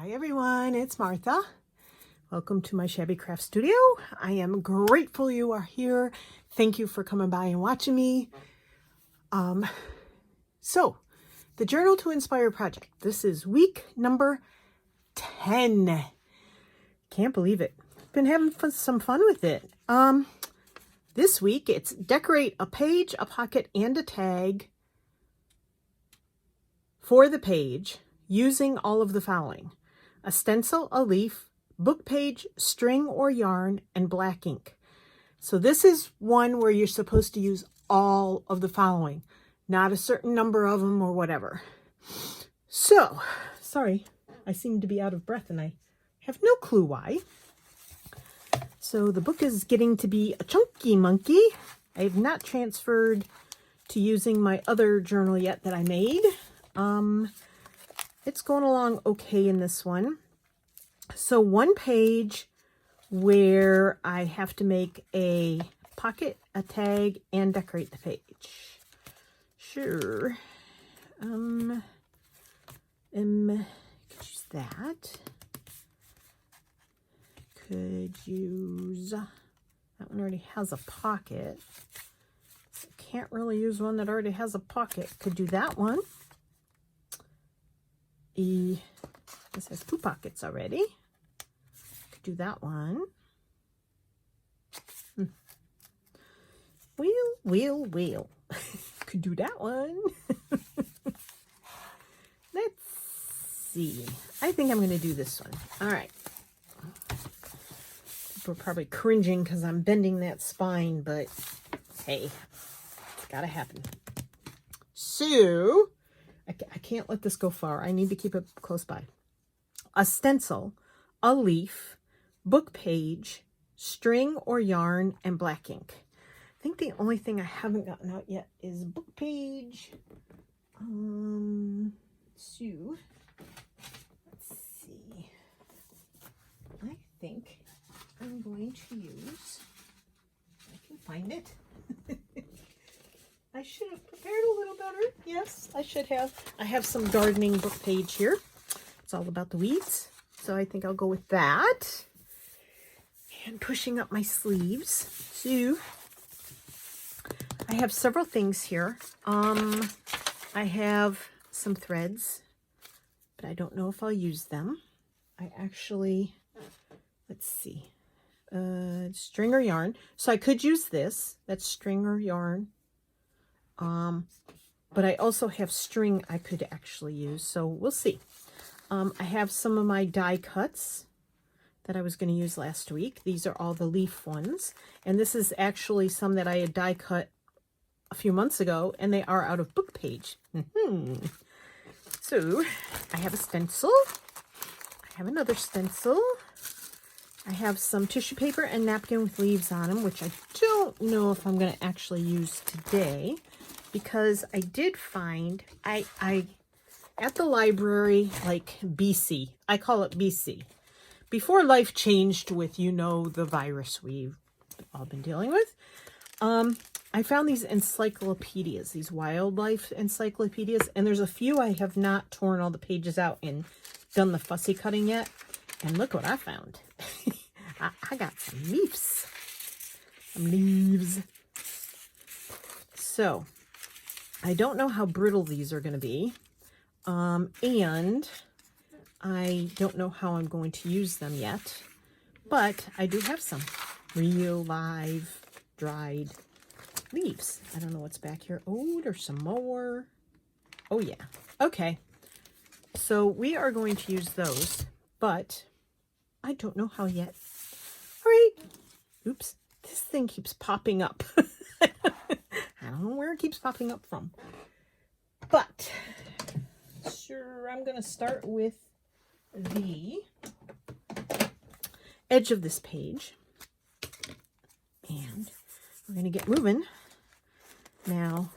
Hi everyone, it's Martha. Welcome to my Shabby Craft Studio. I am grateful you are here. Thank you for coming by and watching me. So, the Journal to Inspire project. This is week number 10. Can't believe it. Been having some fun with it. This week it's decorate a page, a pocket, and a tag for the page using all of the following: a stencil, a leaf, book page, string or yarn, and black ink. So this is one where you're supposed to use all of the following, not a certain number of them or whatever. So, sorry, I seem to be out of breath and I have no clue why. So the book is getting to be a chunky monkey. I have not transferred to using my other journal yet that I made. It's going along okay in this one. So one page where I have to make a pocket, a tag, and decorate the page. Sure. Could use that. Could use, that one already has a pocket. So can't really use one that already has a pocket. Could do that one. This has two pockets already. Could do that one. Wheel. Could do that one. Let's see. I think I'm going to do this one. All right. People are probably cringing because I'm bending that spine, but hey, it's got to happen. So, I can't let this go far. I need to keep it close by. A stencil, a leaf, book page, string or yarn, and black ink. I think the only thing I haven't gotten out yet is book page. So, let's see. I think I'm going to use, I can find it. I should have prepared a little better. Yes, I should have. I have some gardening book page here. It's all about the weeds. So I think I'll go with that. And pushing up my sleeves. So I have several things here. I have some threads, but I don't know if I'll use them. I actually, let's see, string or yarn. So I could use this. That's string or yarn. But I also have string I could actually use, so we'll see. I have some of my die cuts that I was going to use last week. These are all the leaf ones, and this is actually some that I had die cut a few months ago, and they are out of book page. So I have a stencil. I have another stencil. I have some tissue paper and napkin with leaves on them, which I don't know if I'm going to actually use today, because I did find, I at the library, like BC, I call it BC, before life changed with, the virus we've all been dealing with, I found these encyclopedias, these wildlife encyclopedias, and there's a few I have not torn all the pages out and done the fussy cutting yet, and look what I found. I got some leaves. So, I don't know how brittle these are going to be, and I don't know how I'm going to use them yet, but I do have some real live dried leaves. I don't know what's back here. Oh, there's some more. Oh, yeah. Okay. So we are going to use those, but I don't know how yet. All right. Oops. This thing keeps popping up. I don't know where it keeps popping up from. But, sure, I'm going to start with the edge of this page. And we're going to get moving. Now,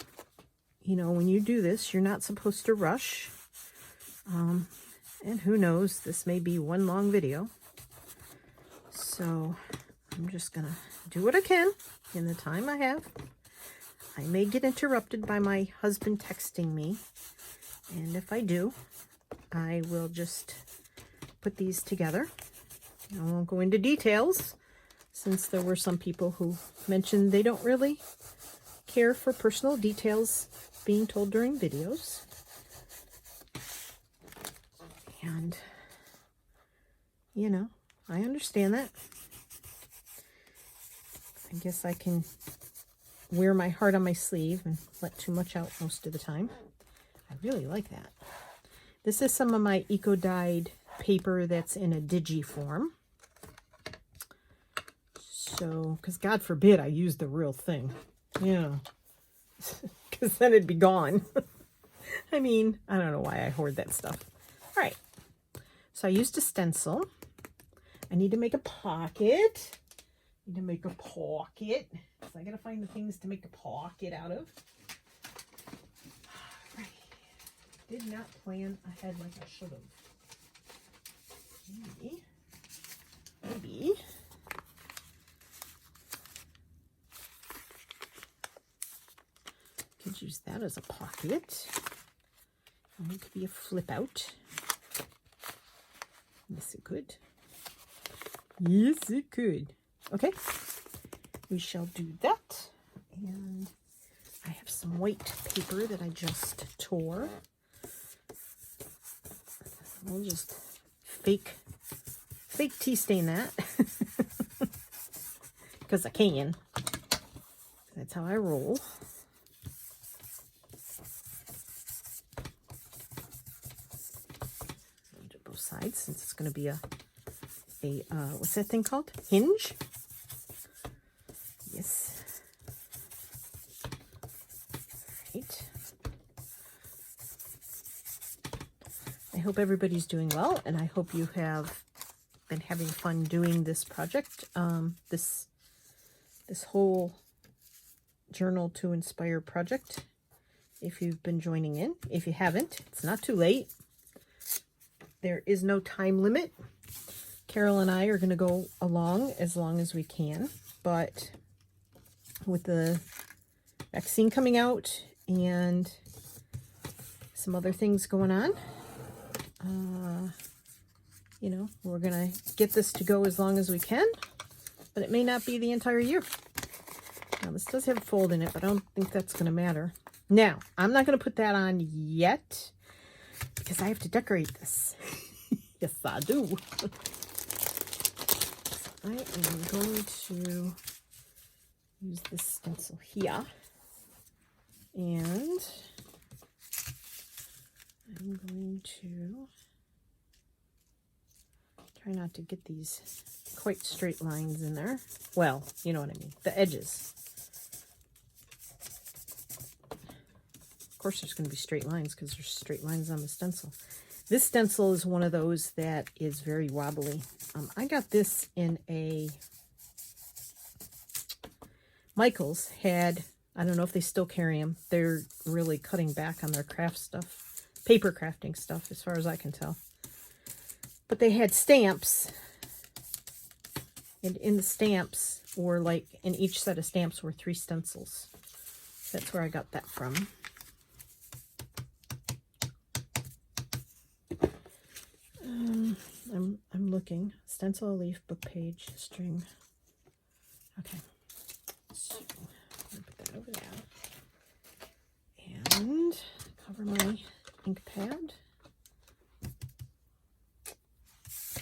when you do this, you're not supposed to rush. And who knows, this may be one long video. So, I'm just going to do what I can in the time I have. I may get interrupted by my husband texting me, and if I do, I will just put these together. I won't go into details, since there were some people who mentioned they don't really care for personal details being told during videos. And, you know, I understand that. I guess I can wear my heart on my sleeve and let too much out most of the time. I really like that. This is some of my eco-dyed paper that's in a digi form. So, because God forbid I use the real thing. Yeah. Because then it'd be gone. I mean, I don't know why I hoard that stuff. All right. So I used a stencil. I need to make a pocket. So I gotta find the things to make a pocket out of. Right. Did not plan ahead like I should have. Maybe. Could use that as a pocket. And it could be a flip out. Yes, it could. Yes, it could. Okay, we shall do that. And I have some white paper that I just tore. We'll just fake tea stain that. Because I can. That's how I roll. Do both sides, since it's going to be a what's that thing called? Hinge? Yes. Right. I hope everybody's doing well, and I hope you have been having fun doing this project. This whole Journal to Inspire project. If you've been joining in, if you haven't, it's not too late. There is no time limit. Carol and I are going to go along as we can, but with the vaccine coming out and some other things going on, you know, we're going to get this to go as long as we can, but it may not be the entire year. Now, this does have a fold in it, but I don't think that's going to matter. Now, I'm not going to put that on yet because I have to decorate this. Yes, I do. I am going to use this stencil here, and I'm going to try not to get these quite straight lines in there. Well, you know what I mean, the edges. Of course there's going to be straight lines because there's straight lines on the stencil. This stencil is one of those that is very wobbly. I got this in a... Michael's had, I don't know if they still carry them. They're really cutting back on their craft stuff. Paper crafting stuff, as far as I can tell. But they had stamps. And in the stamps were like, in each set of stamps were 3 stencils. That's where I got that from. I'm looking. Stencil, leaf, book page, string. Okay. So I'm gonna put that over there. And cover my ink pad. So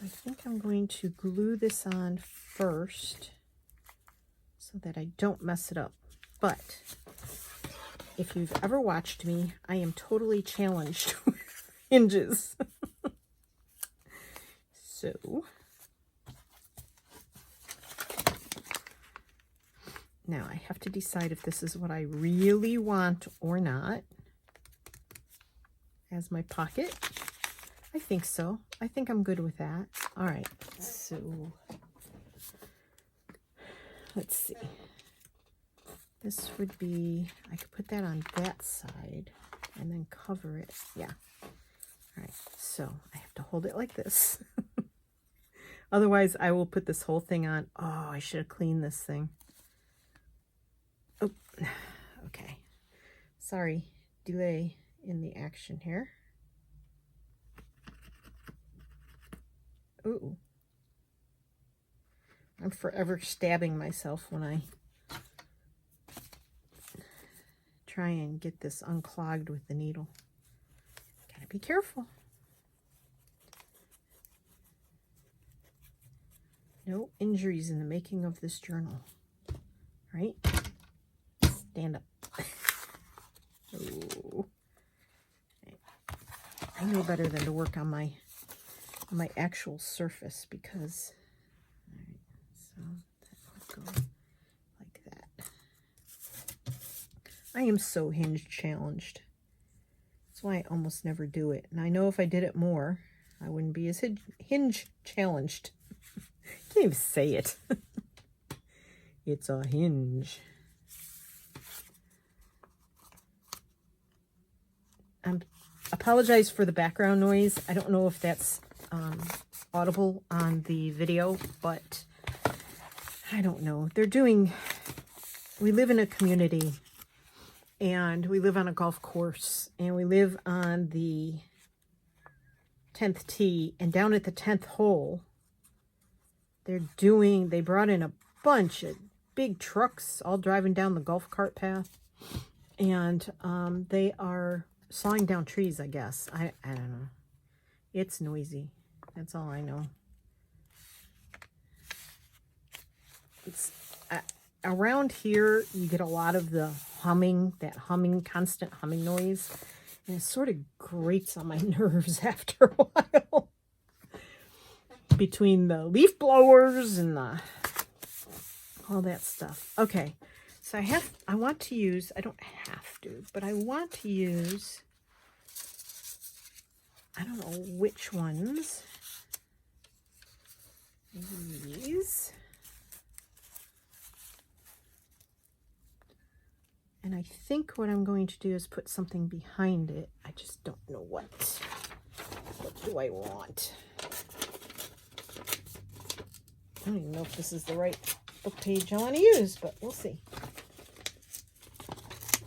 I think I'm going to glue this on first so that I don't mess it up. But if you've ever watched me, I am totally challenged with hinges. So now I have to decide if this is what I really want or not as my pocket. I think so. I think I'm good with that. All right, so let's see. This would be, I could put that on that side and then cover it. Yeah. All right, so I have to hold it like this. Otherwise, I will put this whole thing on. Oh, I should have cleaned this thing. Oh, okay. Sorry, delay in the action here. Ooh. I'm forever stabbing myself when I try and get this unclogged with the needle. Gotta be careful. No injuries in the making of this journal. Right? Stand up. Ooh. I know better than to work on my actual surface because, all right, so that would go like that. I am so hinge challenged. That's why I almost never do it. And I know if I did it more, I wouldn't be as hinge challenged. I can't even say it. It's a hinge. Apologize for the background noise. I don't know if that's audible on the video, but I don't know. We live in a community, and we live on a golf course, and we live on the 10th tee, and down at the 10th hole, they brought in a bunch of big trucks all driving down the golf cart path, and they are sawing down trees, I guess. I don't know. It's noisy. That's all I know. It's around here, you get a lot of the humming, constant humming noise. And it sort of grates on my nerves after a while. Between the leaf blowers and all that stuff. Okay. So I want to use, I don't have to, but I want to use, I don't know which ones. These. And I think what I'm going to do is put something behind it. I just don't know what. What do I want? I don't even know if this is the right book page I want to use, but we'll see.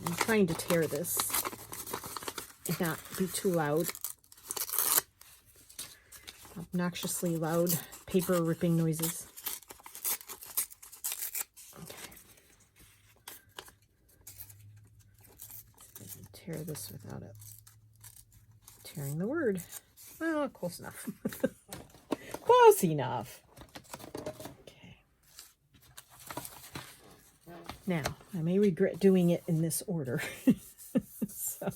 I'm trying to tear this and not be too loud. Obnoxiously loud paper ripping noises. Okay. I can tear this without it tearing the word. Well, close enough. Close enough. Now, I may regret doing it in this order. So,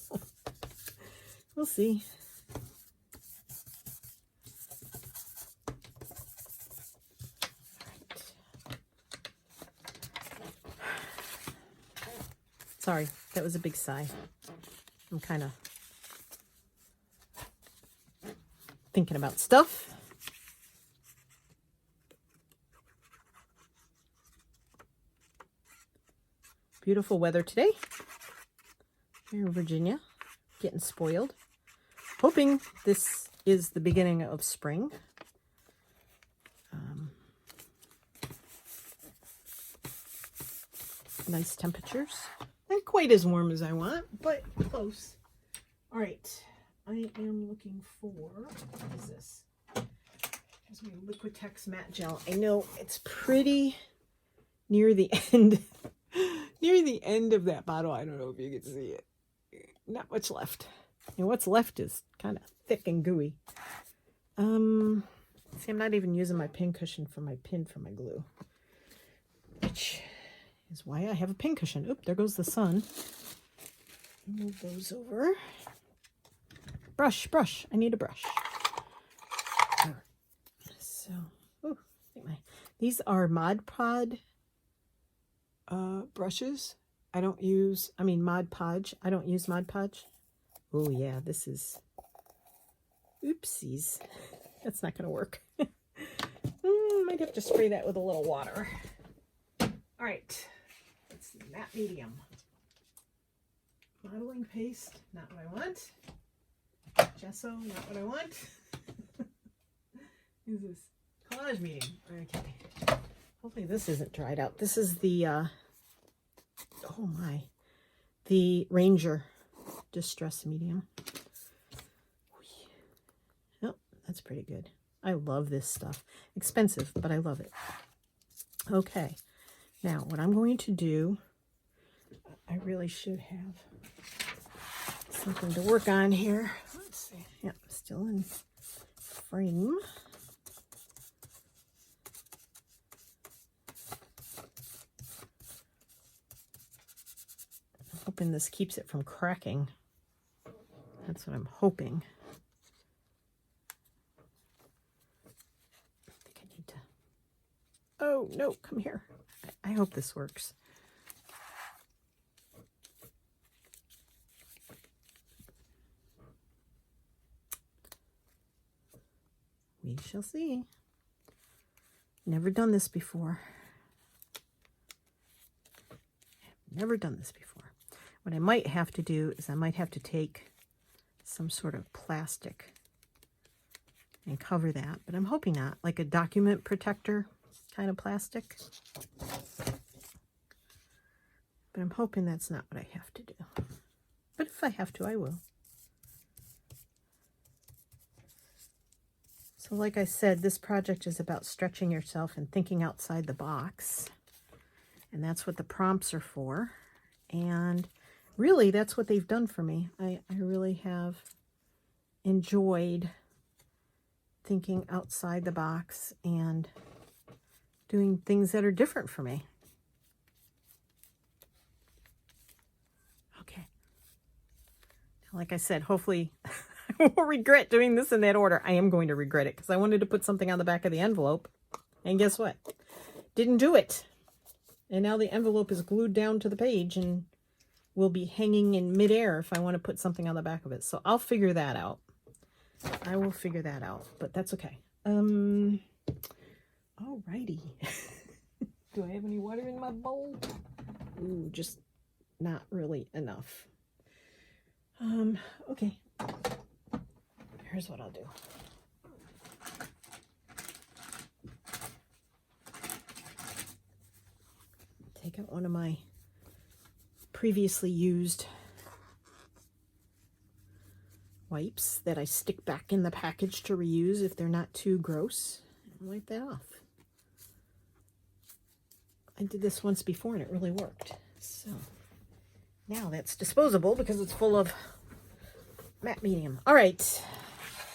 we'll see. Sorry, that was a big sigh. I'm kind of thinking about stuff. Beautiful weather today here in Virginia. Getting spoiled. Hoping this is the beginning of spring. Nice temperatures. Not quite as warm as I want, but close. All right. I am looking for, what is this? Here's my Liquitex matte gel. I know it's pretty near the end. Near the end of that bottle. I don't know if you can see it. Not much left. And what's left is kind of thick and gooey. See, I'm not even using my pin cushion for my pin for my glue. Which is why I have a pin cushion. Oop, there goes the sun. Move those over. Brush. I need a brush. All right. So, these are Mod Podge brushes. Mod Podge. I don't use Mod Podge. Oh yeah, this is, oopsies. That's not going to work. Might have to spray that with a little water. All right, let's see, matte medium. Modeling paste, not what I want. Gesso, not what I want. Is this collage medium? Okay. Hopefully this isn't dried out. This is the, the Ranger Distress Medium. Oh, that's pretty good. I love this stuff. Expensive, but I love it. Okay, now what I'm going to do, I really should have something to work on here. Let's see. Yep, still in frame. I'm hoping this keeps it from cracking. That's what I'm hoping. I think I need to... Oh, no, come here. I hope this works. We shall see. Never done this before. Never done this before. What I might have to do is I might have to take some sort of plastic and cover that, but I'm hoping not, like a document protector kind of plastic. But I'm hoping that's not what I have to do. But if I have to, I will. So like I said, this project is about stretching yourself and thinking outside the box. And that's what the prompts are for. And really, that's what they've done for me. I really have enjoyed thinking outside the box and doing things that are different for me. Okay. Like I said, hopefully I won't regret doing this in that order. I am going to regret it because I wanted to put something on the back of the envelope. And guess what? Didn't do it. And now the envelope is glued down to the page and will be hanging in midair if I want to put something on the back of it. So I'll figure that out. I will figure that out, but that's okay. Alrighty. Do I have any water in my bowl? Ooh, just not really enough. Okay. Here's what I'll do. Take out one of my previously used wipes that I stick back in the package to reuse if they're not too gross. And wipe that off. I did this once before and it really worked. So now that's disposable because it's full of matte medium. All right,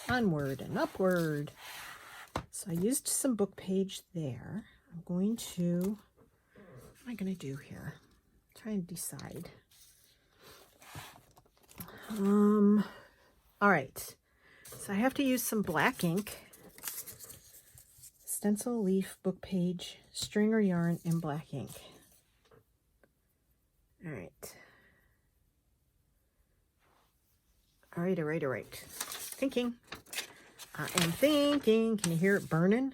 onward and upward. So I used some book page there. I'm going to, what am I going to do here? Try and decide. All right, so I have to use some black ink, stencil, leaf, book page, string or yarn, and black ink. All right. All right. Thinking. I am thinking. Can you hear it burning?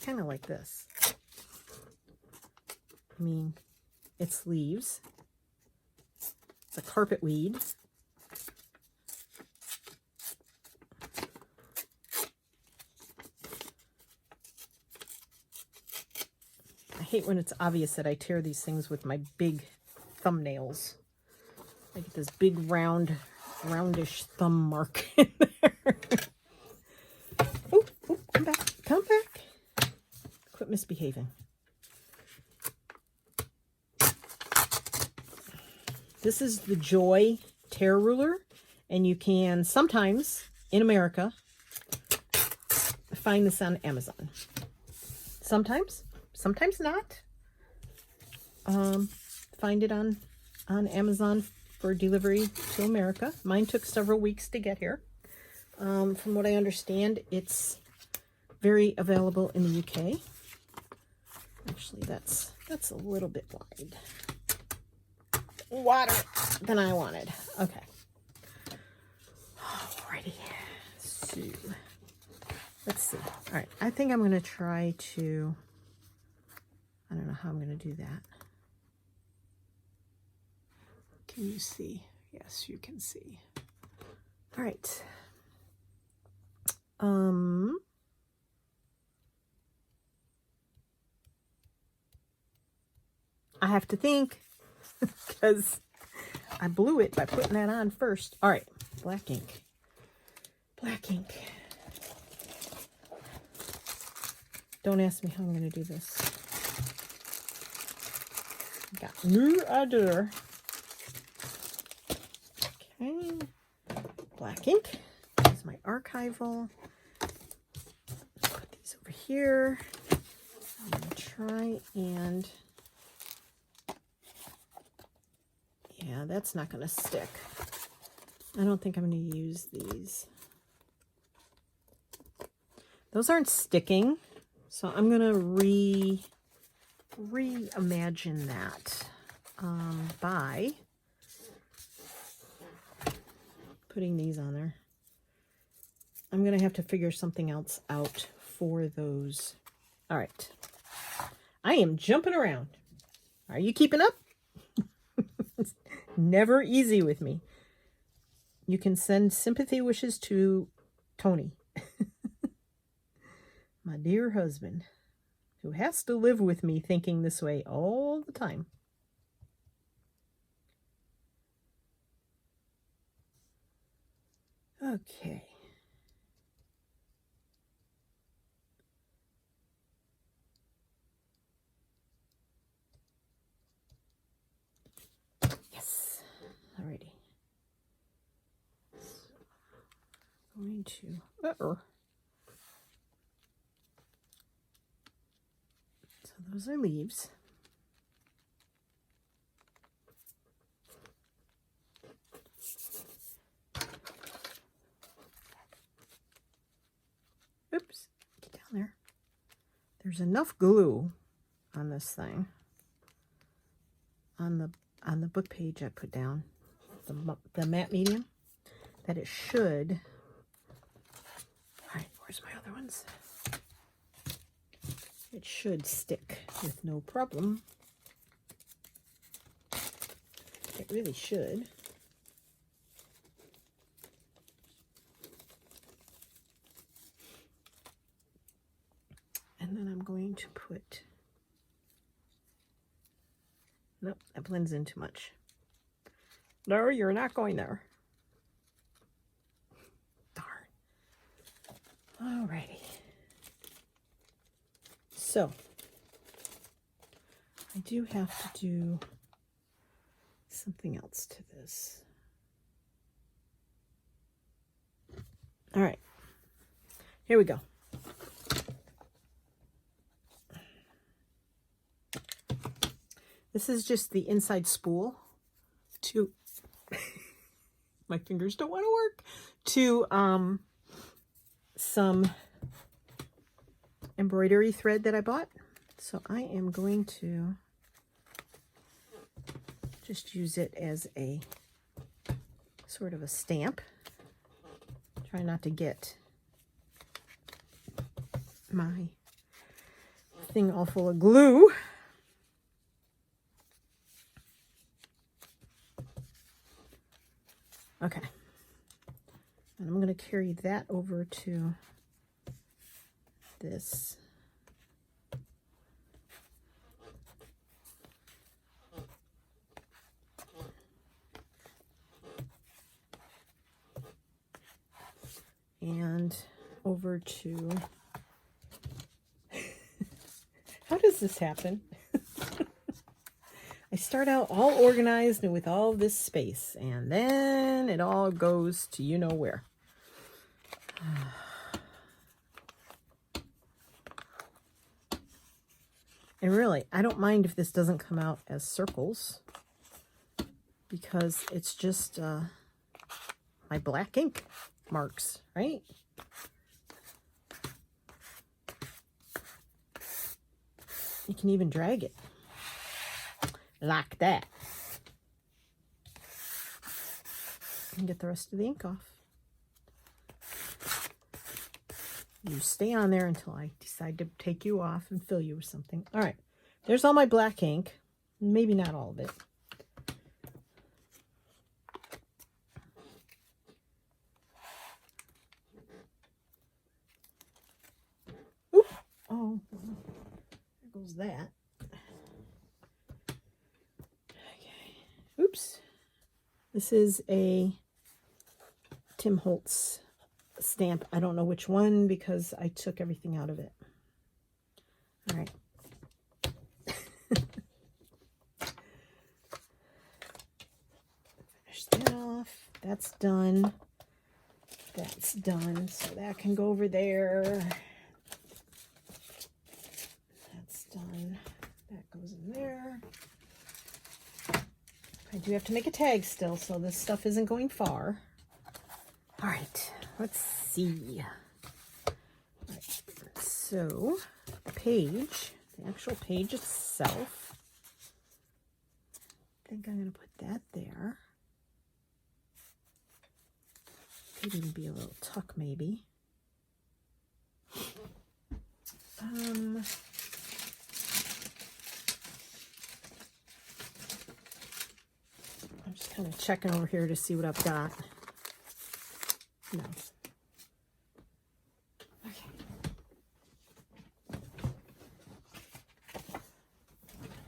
Kind of like this. I mean, it's leaves. It's a carpet weed. I hate when it's obvious that I tear these things with my big thumbnails. I get this big roundish thumb mark in there. Oh, come back. Quit misbehaving. This is the Joy Tear Ruler, and you can sometimes, in America, find this on Amazon. Sometimes not. Find it on Amazon for delivery to America. Mine took several weeks to get here. From what I understand, it's very available in the UK. Actually, that's a little bit wide. Wider than I wanted. Okay. Alrighty. So, let's see. All right. I think I'm going to try to, I don't know how I'm going to do that. Can you see? Yes, you can see. All right. I have to think because I blew it by putting that on first. All right, black ink. Black ink. Don't ask me how I'm going to do this. Got no idea. Okay. Black ink. This is my archival. Put these over here. I'm going to try and... Yeah, that's not going to stick. I don't think I'm going to use these. Those aren't sticking, so I'm going to reimagine that by putting these on there. I'm going to have to figure something else out for those. All right. I am jumping around. Are you keeping up? It's never easy with me. You can send sympathy wishes to Tony, my dear husband, who has to live with me thinking this way all the time. Okay. Yes. Alrighty. Going to... So those are leaves. Oops, get down there. There's enough glue on this thing, on the book page I put down, the matte medium, that it should. All right, where's my other ones? It should stick with no problem. It really should. And then I'm going to put... Nope, that blends in too much. No, you're not going there. Darn. Alrighty. So, I do have to do something else to this. All right, here we go. This is just the inside spool to, my fingers don't want to work, to some embroidery thread that I bought. So I am going to just use it as a sort of a stamp. Try not to get my thing all full of glue. Okay. And I'm going to carry that over to this. And over to, how does this happen? I start out all organized and with all this space, and then it all goes to you know where. And really, I don't mind if this doesn't come out as circles, because it's just my black ink marks, right? You can even drag it like that and get the rest of the ink off. You stay on there until I decide to take you off and fill you with something. All right, there's all my black ink. Maybe not all of it. Oop. Oh, there goes that. Okay. Oops. This is a Tim Holtz stamp. I don't know which one because I took everything out of it. All right. Finish that off. That's done. That's done. So that can go over there. That's done. That goes in there. I do have to make a tag still, so this stuff isn't going far. All right, let's see. All right, so the page, the actual page itself, I think I'm going to put that there. Could even be a little tuck, maybe. I'm just kind of checking over here to see what I've got. No. Okay.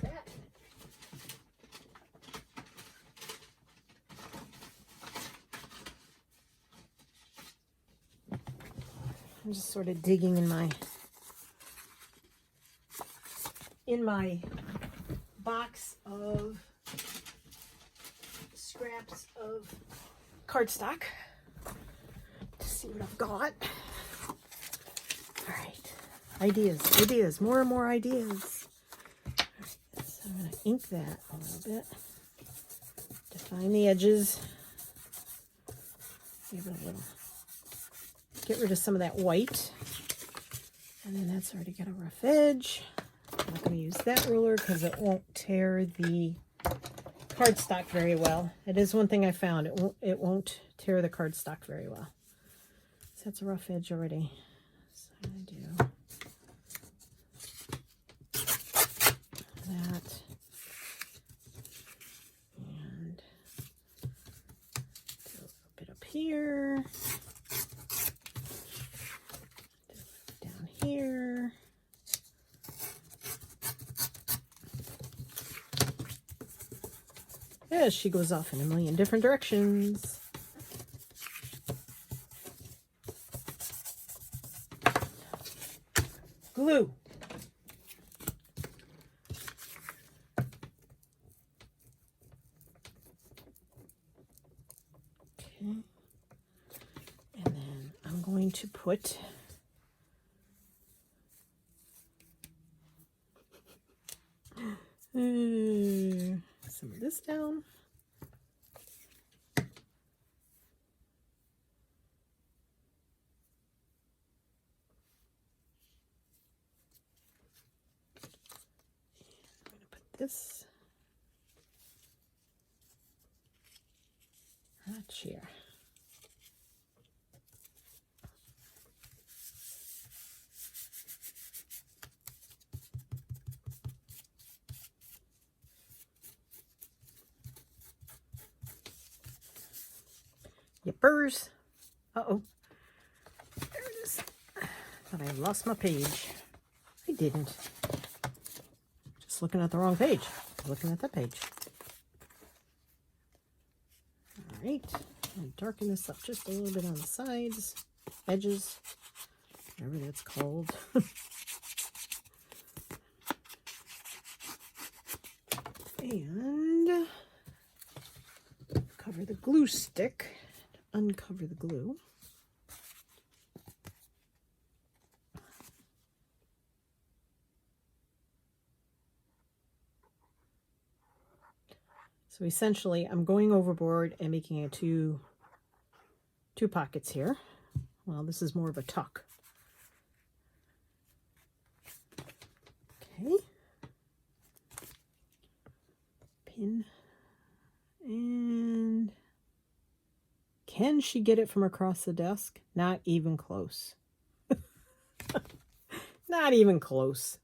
That. I'm just sort of digging in my box of scraps of cardstock to see what I've got. All right, ideas, more and more ideas. All right, so I'm going to ink that a little bit, define the edges, give it a little, get rid of some of that white, and then that's already got a rough edge. I'm not going to use that ruler because it won't tear the cardstock very well. It is one thing I found. It won't tear the cardstock very well. So that's a rough edge already. So I'm going to do that. And do a little bit up here. Do a little down here. As she goes off in a million different directions. Glue. Okay. And then I'm going to put some of this down. I'm going to put this on a chair. Yippers. Uh-oh. There it is. Thought I lost my page. I didn't. Just looking at the wrong page. Looking at that page. All right. And darken this up just a little bit on the sides, edges, whatever that's called. And cover the glue stick. Uncover the glue. So essentially I'm going overboard and making it two pockets here. Well, this is more of a tuck. Okay. Pin. And can she get it from across the desk? Not even close. Not even close.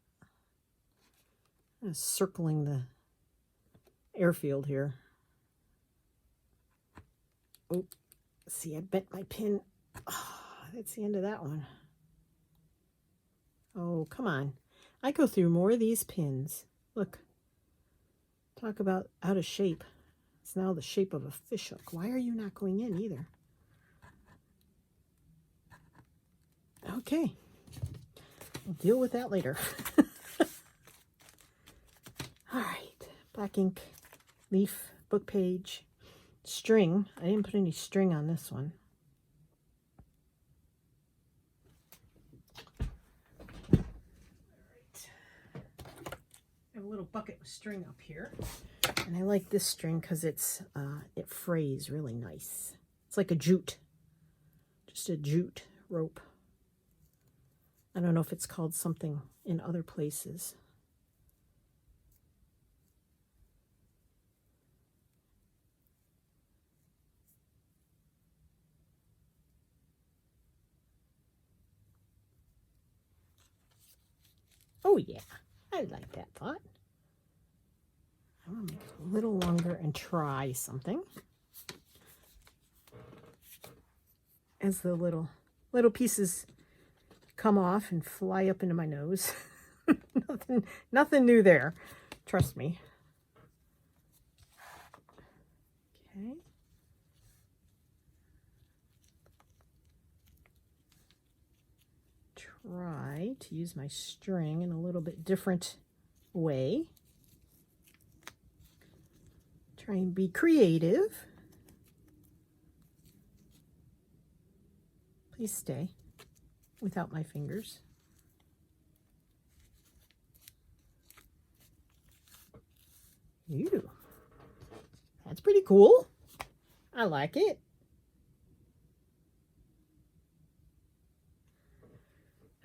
I'm circling the airfield here. Oh, see, I bent my pin. Oh, that's the end of that one. Oh, come on. I go through more of these pins. Look. Talk about out of shape. It's now the shape of a fishhook. Why are you not going in either? Okay. We'll deal with that later. All right, black ink, leaf, book page, string. I didn't put any string on this one. All right. I have a little bucket with string up here. And I like this string because it frays really nice. It's like a jute. Just a jute rope. I don't know if it's called something in other places. Oh yeah, I like that thought. I'm gonna make it a little longer and try something. As the little pieces come off and fly up into my nose. Nothing new there. Trust me. Okay. Try to use my string in a little bit different way. Try and be creative. Please stay without my fingers. Ew. That's pretty cool. I like it.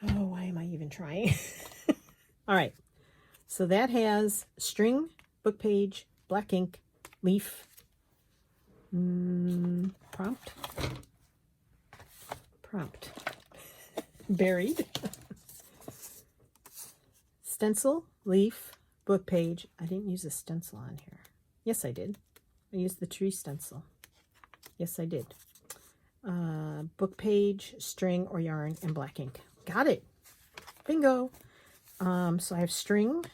Oh, why am I even trying? All right. So that has string, book page, black ink, leaf, prompt, buried, stencil, leaf, book page. I didn't use a stencil on here. Yes, I did. I used the tree stencil. Yes, I did. Book page, string or yarn, and black ink. Got it. Bingo. So I have string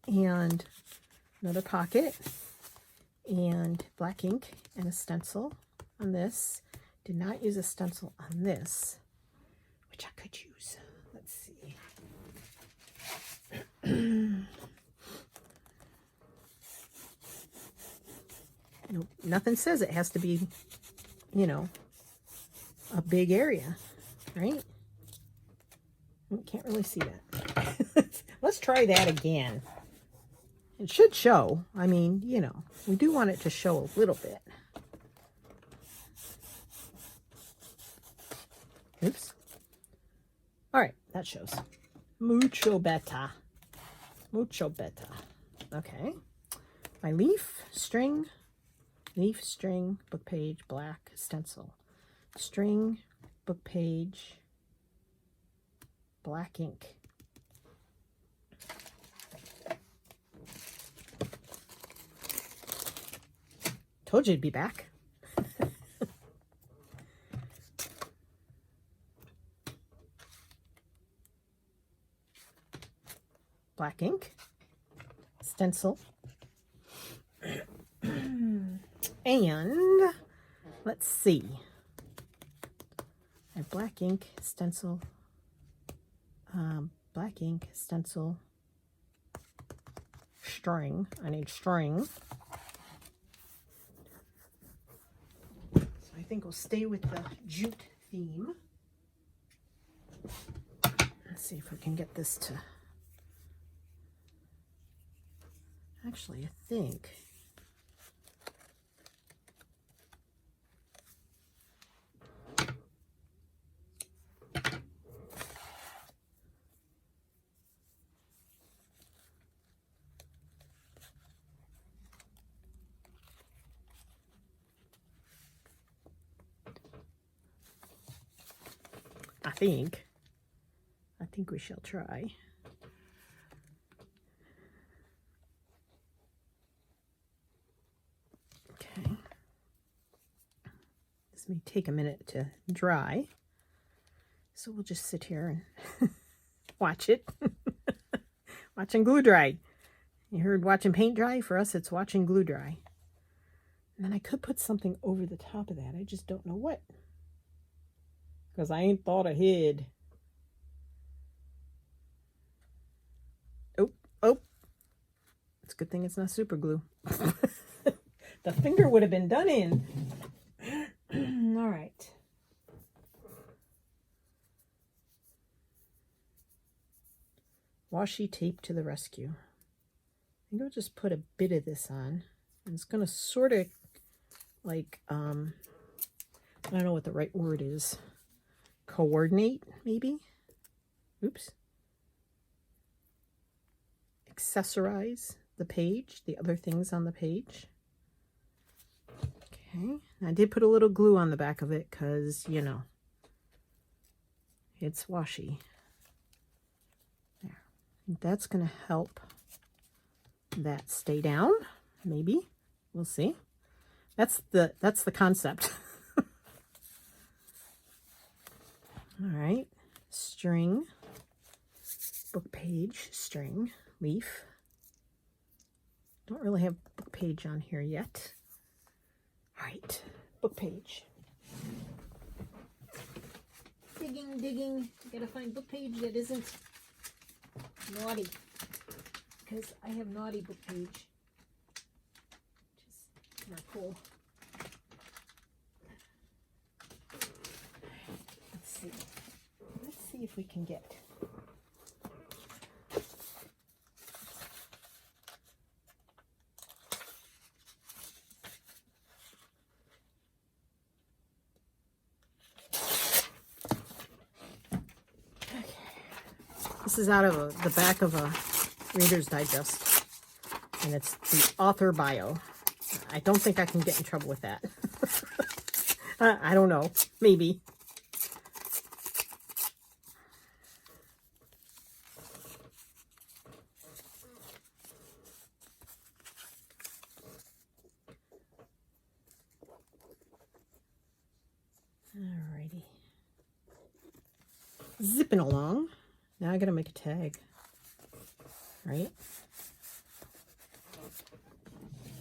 and another pocket and black ink and a stencil on this. Did not use a stencil on this, which I could use. Let's see. Nope, nothing says it has to be, you know, a big area, right? Can't really see that. Let's try that again. It should show. I mean, you know, we do want it to show a little bit. Oops. All right, that shows. Mucho better. Mucho better. Okay. My leaf, string, book page, black, stencil. String, book page, black ink. Told you it'd be back. Black ink, stencil, and let's see. I have black ink, stencil, black ink, stencil, string. I need string. So I think we'll stay with the jute theme. Let's see if we can get this to... Actually, I think... I think we shall try. Okay. This may take a minute to dry. So we'll just sit here and watch it. Watching glue dry. You heard watching paint dry? For us, it's watching glue dry. And then I could put something over the top of that. I just don't know what. Because I ain't thought ahead. Oh. Good thing it's not super glue. The finger would have been done in. All right. Washi tape to the rescue. I think I'll just put a bit of this on. And it's going to sort of like, I don't know what the right word is. Coordinate, maybe? Oops. Accessorize the page, the other things on the page. Okay. I did put a little glue on the back of it because, you know, it's washi. There. That's going to help that stay down, maybe. We'll see. That's the concept. All right. String, book page, string, leaf. Don't really have book page on here yet. All right, book page. Digging. Gotta find book page that isn't naughty, because I have naughty book page, which is not cool. Let's see if we can get. This is out of the back of a Reader's Digest, and it's the author bio. I don't think I can get in trouble with that. I don't know. Maybe. Alrighty. Zipping along. Now I gotta make a tag, right?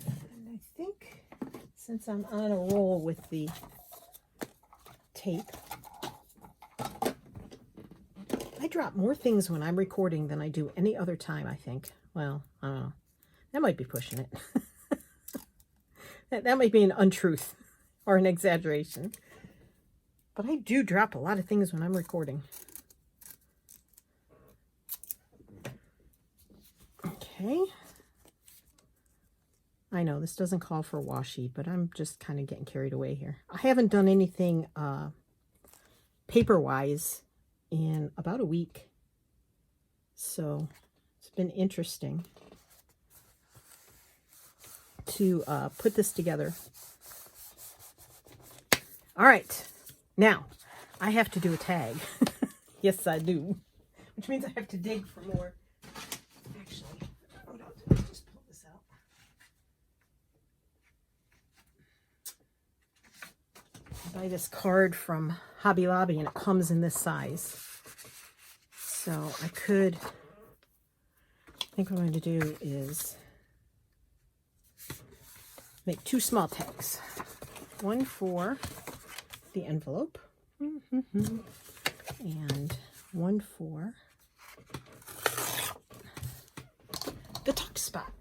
And I think since I'm on a roll with the tape, I drop more things when I'm recording than I do any other time, I think. Well, I don't know. That might be pushing it. that might be an untruth or an exaggeration. But I do drop a lot of things when I'm recording. Okay. I know this doesn't call for washi, but I'm just kind of getting carried away here. I haven't done anything paper-wise in about a week. So it's been interesting to put this together. All right. Now, I have to do a tag. Yes, I do. Which means I have to dig for more. Buy this card from Hobby Lobby and it comes in this size. So I think what I'm going to do is make 2 small tags. One for the envelope and one for the tuck spot.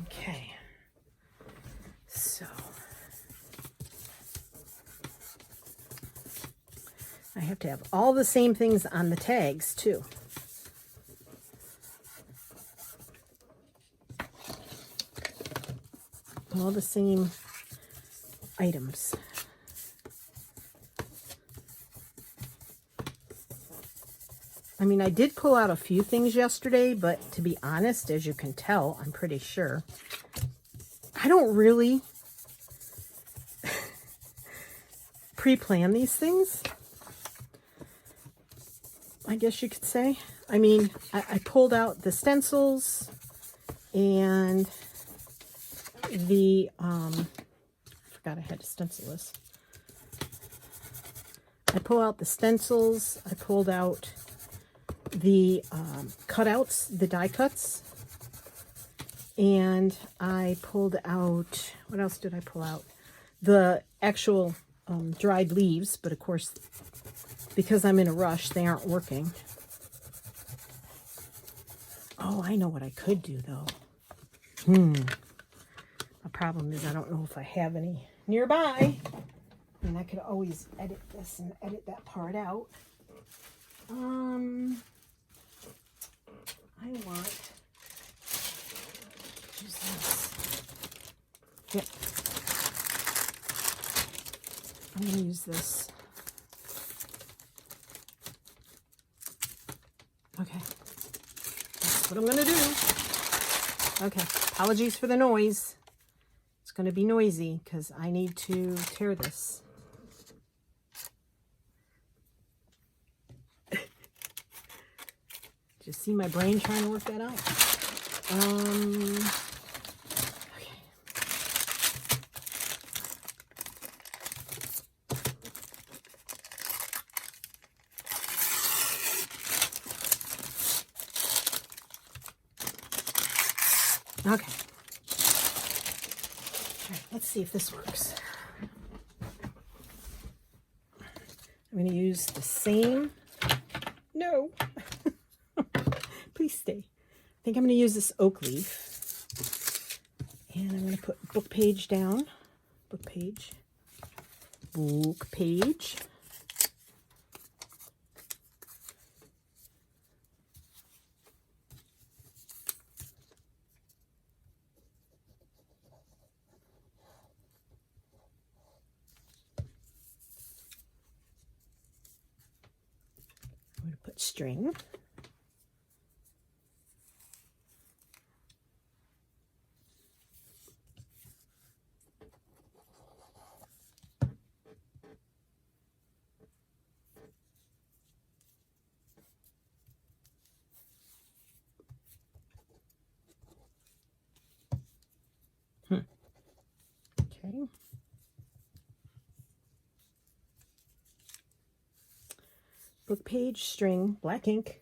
Okay, so I have to have all the same things on the tags too. All the same items. I mean, I did pull out a few things yesterday, but to be honest, as you can tell, I'm pretty sure, I don't really pre-plan these things, I guess you could say. I mean, I pulled out the stencils and the, I forgot I had to stencil this. I pulled out the stencils, I pulled out the cutouts, the die cuts, and I pulled out, what else did I pull out? The actual dried leaves, but of course, because I'm in a rush, they aren't working. Oh, I know what I could do, though. The problem is I don't know if I have any nearby. And I could always edit this and edit that part out. I want to use this. Yep. I'm going to use this. Okay. That's what I'm going to do. Okay. Apologies for the noise. It's going to be noisy because I need to tear this. Just see my brain trying to work that out. Okay. All right, let's see if this works. I'm going to use the same. No. Please stay. I think I'm going to use this oak leaf. And I'm going to put book page down. Book page. Book page. I'm going to put string. Okay. Book page, string, black ink.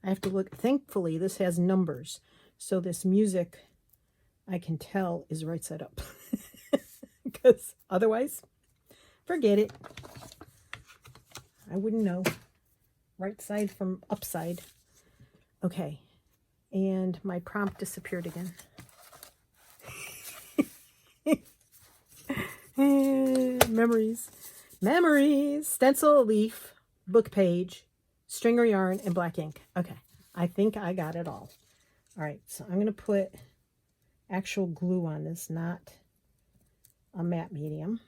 I have to look. Thankfully, this has numbers. So this music, I can tell, is right side up. Because otherwise, forget it. I wouldn't know. Right side from upside. Okay. And my prompt disappeared again. Memories. Memories. Stencil, leaf, book page, string or yarn, and black ink. Okay. I think I got it all. All right. So I'm going to put actual glue on this, not a matte medium.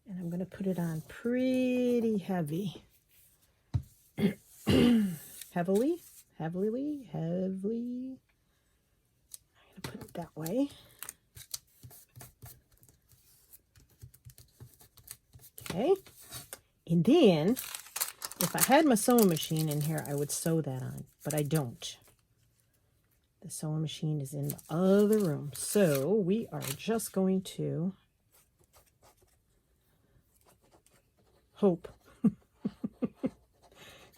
And I'm going to put it on pretty heavy. Heavily. I'm going to put it that way. Okay. And then, if I had my sewing machine in here, I would sew that on, but I don't. The sewing machine is in the other room. So we are just going to hope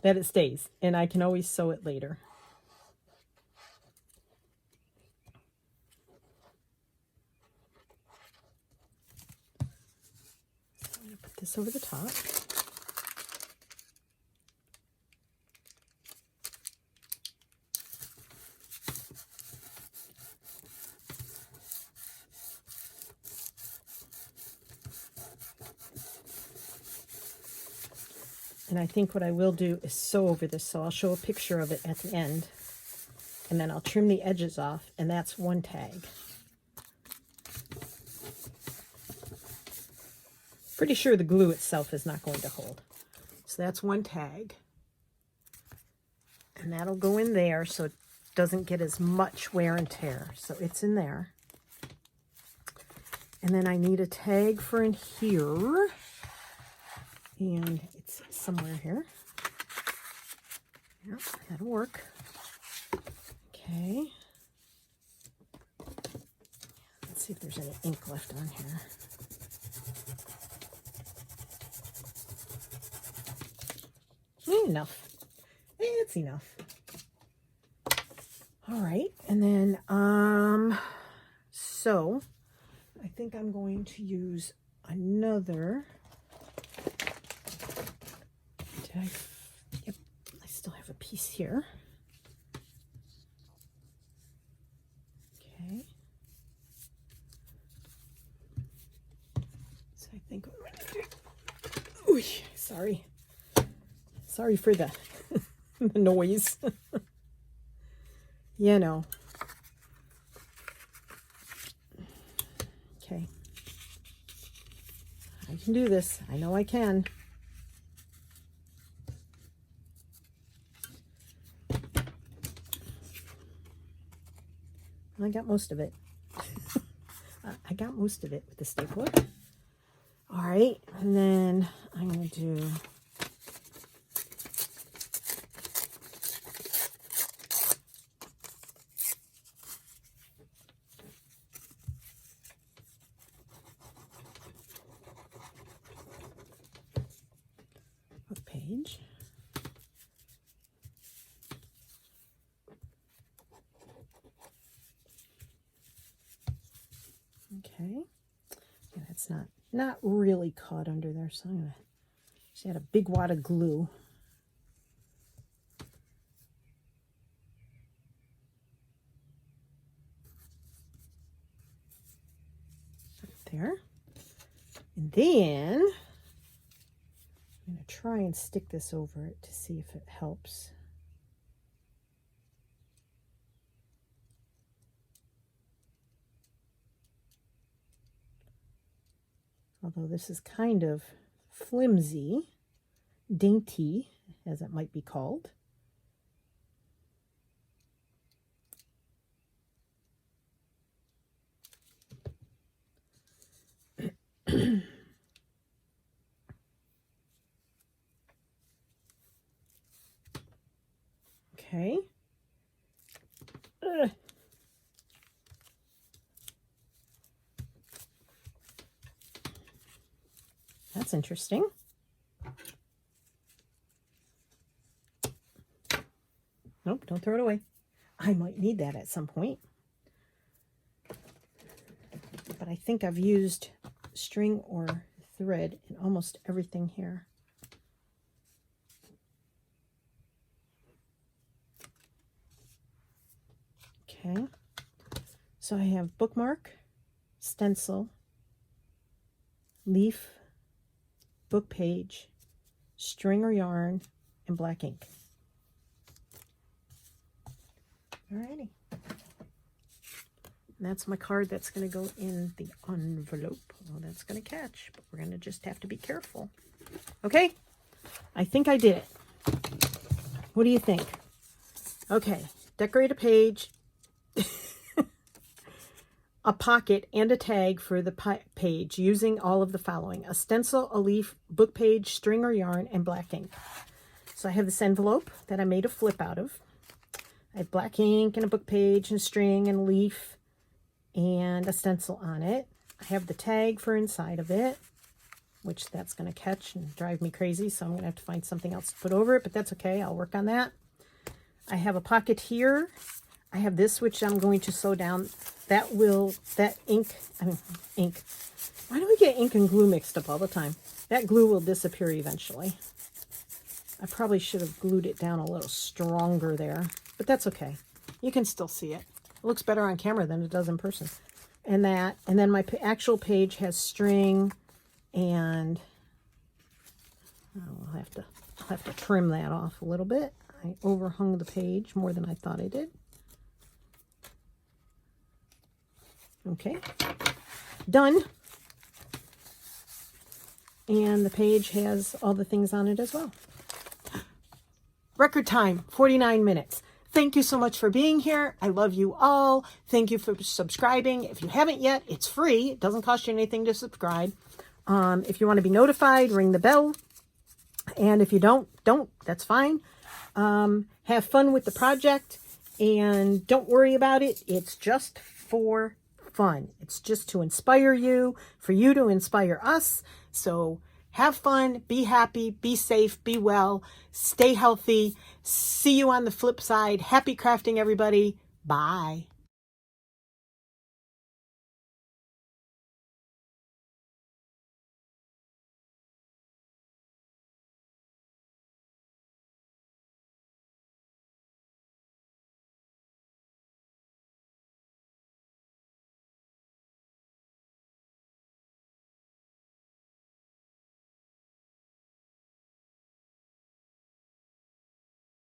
that it stays, and I can always sew it later. So I'm going to put this over the top. And I think what I will do is sew over this, so I'll show a picture of it at the end. And then I'll trim the edges off, and that's one tag. Pretty sure the glue itself is not going to hold. So that's one tag. And that'll go in there so it doesn't get as much wear and tear. So it's in there. And then I need a tag for in here. And it's somewhere here. Yep, that'll work. Okay. Let's see if there's any ink left on here. enough. It's enough. All right, and then so I think I'm going to use another. Yep, I still have a piece here. Okay. So I think what I'm going to do. Ooh, sorry. Sorry for the, the noise. You know. Okay. I can do this. I know I can. I got most of it. I got most of it with the stapler. All right, and then I'm going to do book page. Okay, yeah, that's not really caught under there, so I'm gonna just add a big wad of glue. Right there, and then I'm gonna try and stick this over it to see if it helps. Although this is kind of flimsy, dainty, as it might be called. Okay. Ugh. That's interesting. Nope, don't throw it away. I might need that at some point. But I think I've used string or thread in almost everything here. Okay. So I have bookmark, stencil, leaf, book page, string or yarn, and black ink. Alrighty. And that's my card that's going to go in the envelope. Well, that's going to catch, but we're going to just have to be careful. Okay, I think I did it. What do you think? Okay, decorate a page, a pocket, and a tag for the page using all of the following: a stencil, a leaf, book page, string or yarn, and black ink. So I have this envelope that I made a flip out of. I have black ink and a book page and string and leaf and a stencil on it. I have the tag for inside of it, which that's going to catch and drive me crazy, so I'm going to have to find something else to put over it, but that's okay. I'll work on that. I have a pocket here. I have this, which I'm going to sew down. Ink. Why do we get ink and glue mixed up all the time? That glue will disappear eventually. I probably should have glued it down a little stronger there, but that's okay. You can still see it. It looks better on camera than it does in person. And then my actual page has string, and I'll have to trim that off a little bit. I overhung the page more than I thought I did. Okay, done. And the page has all the things on it as well. Record time, 49 minutes. Thank you so much for being here. I love you all. Thank you for subscribing. If you haven't yet, it's free. It doesn't cost you anything to subscribe. If you want to be notified, ring the bell. And if you don't, that's fine. Have fun with the project and don't worry about it. It's just for fun. It's just to inspire you, for you to inspire us. So Have fun, be happy, be safe, be well, stay healthy. See you on the flip side. Happy crafting, everybody. Bye.